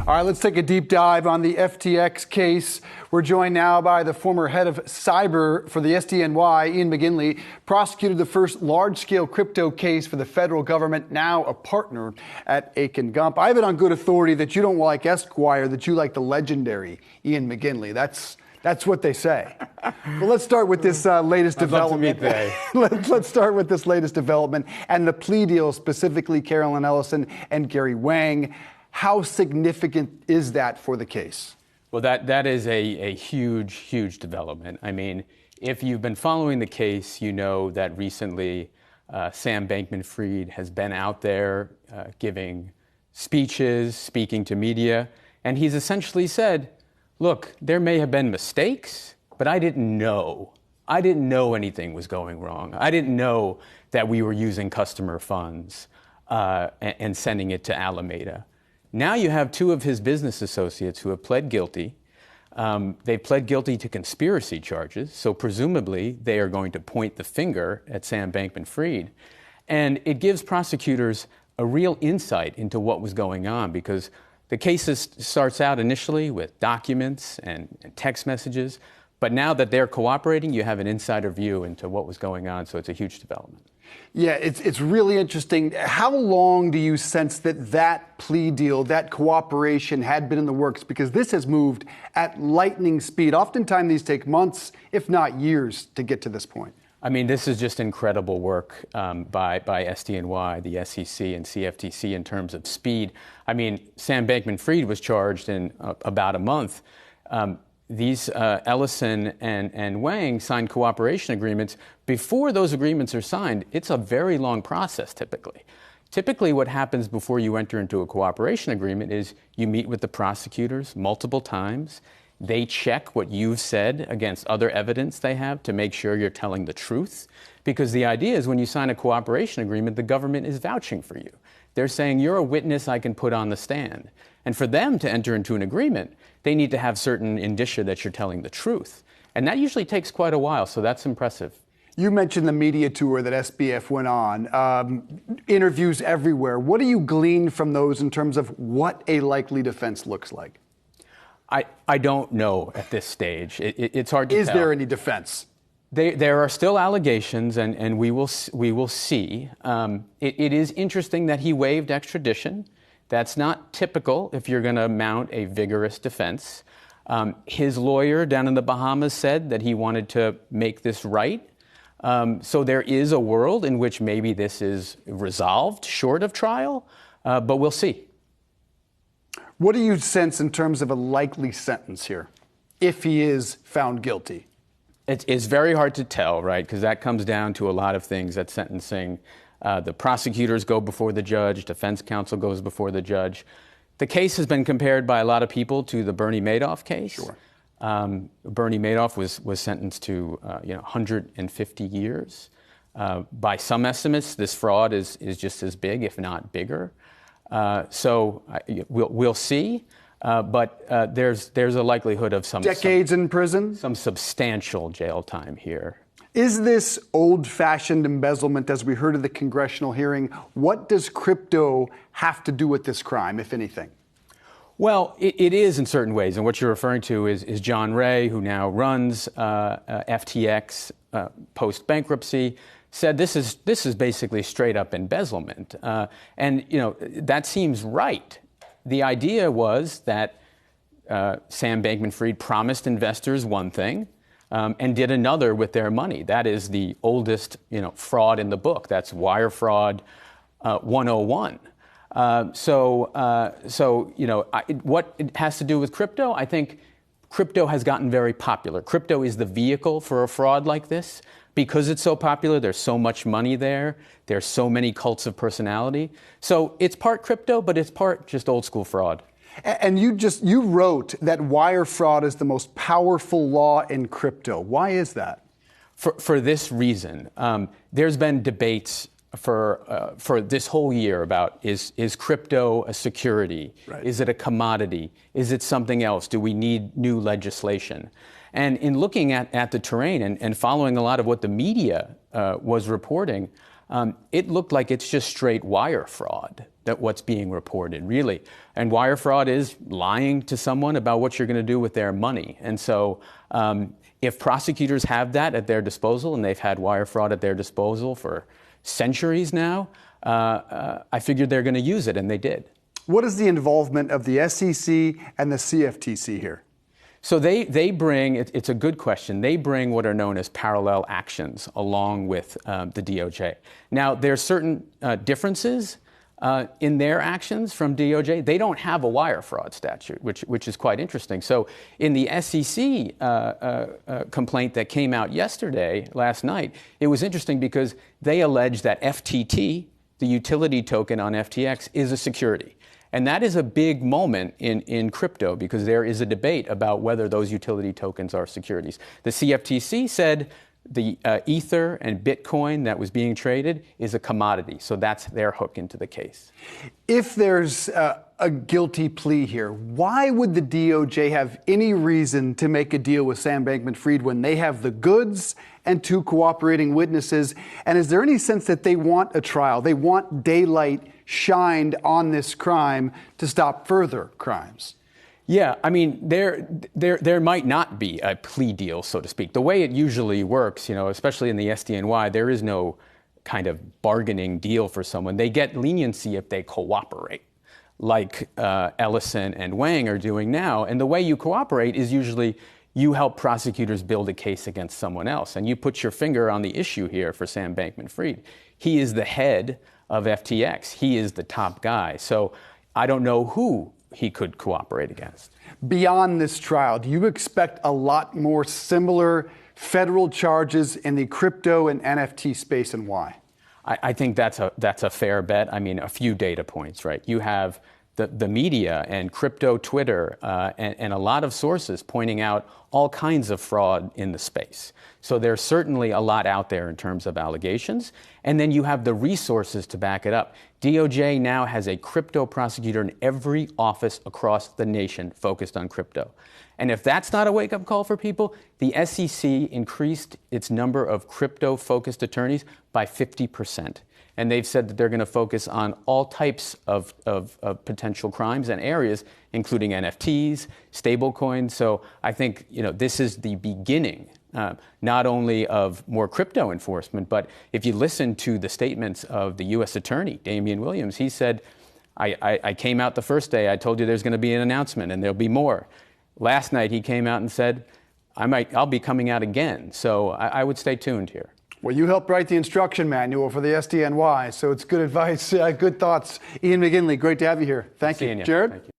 All right, let's take a deep dive on the FTX case. We're joined now by the former head of cyber for the SDNY, Ian McGinley, prosecuted the first large-scale crypto case for the federal government, now a partner at Akin Gump. I have it on good authority that you don't like Esquire, that you like the legendary Ian McGinley. That's what they say. Well, let's start with this latest development. Let's start with this latest development and the plea deal, specifically Carolyn Ellison and Gary Wang. How significant is that for the case? Well, that is a huge, huge development. I mean, if you've been following the case, you know that recently Sam Bankman-Fried has been out there giving speeches, speaking to media, and he's essentially said, look, there may have been mistakes, but I didn't know. I didn't know anything was going wrong. I didn't know that we were using customer funds and sending it to Alameda. Now you have two of his business associates who have pled guilty. They pled guilty to conspiracy charges, so presumably they are going to point the finger at Sam Bankman-Fried. And it gives prosecutors a real insight into what was going on, because the case starts out initially with documents and text messages, but now that they're cooperating, you have an insider view into what was going on, so it's a huge development. Yeah, it's really interesting. How long do you sense that plea deal, that cooperation had been in the works? Because this has moved at lightning speed. Oftentimes these take months, if not years, to get to this point. I mean, this is just incredible work by SDNY, the SEC, and CFTC in terms of speed. I mean, Sam Bankman-Fried was charged in about a month. These Ellison and Wang signed cooperation agreements. Before those agreements are signed, it's a very long process typically. Typically what happens before you enter into a cooperation agreement is you meet with the prosecutors multiple times. They check what you've said against other evidence they have to make sure you're telling the truth. Because the idea is when you sign a cooperation agreement, the government is vouching for you. They're saying you're a witness I can put on the stand. And for them to enter into an agreement, they need to have certain indicia that you're telling the truth. And that usually takes quite a while, so that's impressive. You mentioned the media tour that SBF went on, interviews everywhere. What do you glean from those in terms of what a likely defense looks like? I don't know at this stage. It's hard to tell. Is there any defense? There are still allegations, and we will see. It is interesting that he waived extradition. That's not typical if you're going to mount a vigorous defense. His lawyer down in the Bahamas said that he wanted to make this right. So there is a world in which maybe this is resolved short of trial, but we'll see. What do you sense in terms of a likely sentence here, if he is found guilty? It's very hard to tell, right? Because that comes down to a lot of things at sentencing. The prosecutors go before the judge, defense counsel goes before the judge. The case has been compared by a lot of people to the Bernie Madoff case. Sure. Bernie Madoff was sentenced to 150 years. By some estimates, this fraud is just as big, if not bigger. So we'll see. But there's a likelihood of some decades in prison, some substantial jail time here. Is this old-fashioned embezzlement, as we heard of the congressional hearing? What does crypto have to do with this crime, if anything? Well, it is in certain ways, and what you're referring to is John Ray, who now runs FTX post-bankruptcy, said this is basically straight-up embezzlement, and that seems right. The idea was that Sam Bankman-Fried promised investors one thing and did another with their money. That is the oldest, fraud in the book. That's wire fraud 101. What it has to do with crypto, I think crypto has gotten very popular. Crypto is the vehicle for a fraud like this. Because it's so popular, there's so much money there. There's so many cults of personality. So it's part crypto, but it's part just old school fraud. And you wrote that wire fraud is the most powerful law in crypto. Why is that? For this reason, there's been debates for this whole year about is crypto a security? Right. Is it a commodity? Is it something else? Do we need new legislation? And in looking at the terrain and following a lot of what the media was reporting, it looked like it's just straight wire fraud, that what's being reported, really. And wire fraud is lying to someone about what you're going to do with their money. And so if prosecutors have that at their disposal, and they've had wire fraud at their disposal for centuries now, I figured they're going to use it, and they did. What is the involvement of the SEC and the CFTC here? So they bring, it's a good question, they bring what are known as parallel actions along with the DOJ. Now, there are certain differences in their actions from DOJ. They don't have a wire fraud statute, which is quite interesting. So in the SEC complaint that came out last night, it was interesting because they allege that FTT, the utility token on FTX, is a security. And that is a big moment in crypto because there is a debate about whether those utility tokens are securities. The CFTC said the Ether and Bitcoin that was being traded is a commodity. So that's their hook into the case. If there's a guilty plea here, why would the DOJ have any reason to make a deal with Sam Bankman-Fried when they have the goods and 2 cooperating witnesses? And is there any sense that they want a trial? They want daylight shined on this crime to stop further crimes? Yeah, I mean, there might not be a plea deal, so to speak. The way it usually works, especially in the SDNY, there is no kind of bargaining deal for someone. They get leniency if they cooperate, like Ellison and Wang are doing now. And the way you cooperate is usually you help prosecutors build a case against someone else. And you put your finger on the issue here for Sam Bankman-Fried. He is the head of FTX. He is the top guy. So I don't know who he could cooperate against. Beyond this trial, do you expect a lot more similar federal charges in the crypto and NFT space, and why? I think that's a fair bet. I mean, a few data points, right? You have the media and crypto Twitter and a lot of sources pointing out all kinds of fraud in the space. So there's certainly a lot out there in terms of allegations. And then you have the resources to back it up. DOJ now has a crypto prosecutor in every office across the nation focused on crypto. And if that's not a wake-up call for people, the SEC increased its number of crypto-focused attorneys by 50%. And they've said that they're going to focus on all types of potential crimes and areas, including NFTs, stablecoins. So I think this is the beginning, not only of more crypto enforcement, but if you listen to the statements of the U.S. Attorney, Damian Williams, he said, I came out the first day, I told you there's going to be an announcement and there'll be more. Last night he came out and said, I'll be coming out again. So I would stay tuned here. Well, you helped write the instruction manual for the SDNY, so it's good advice, good thoughts. Ian McGinley, great to have you here. Thank you. Jared? Thank you.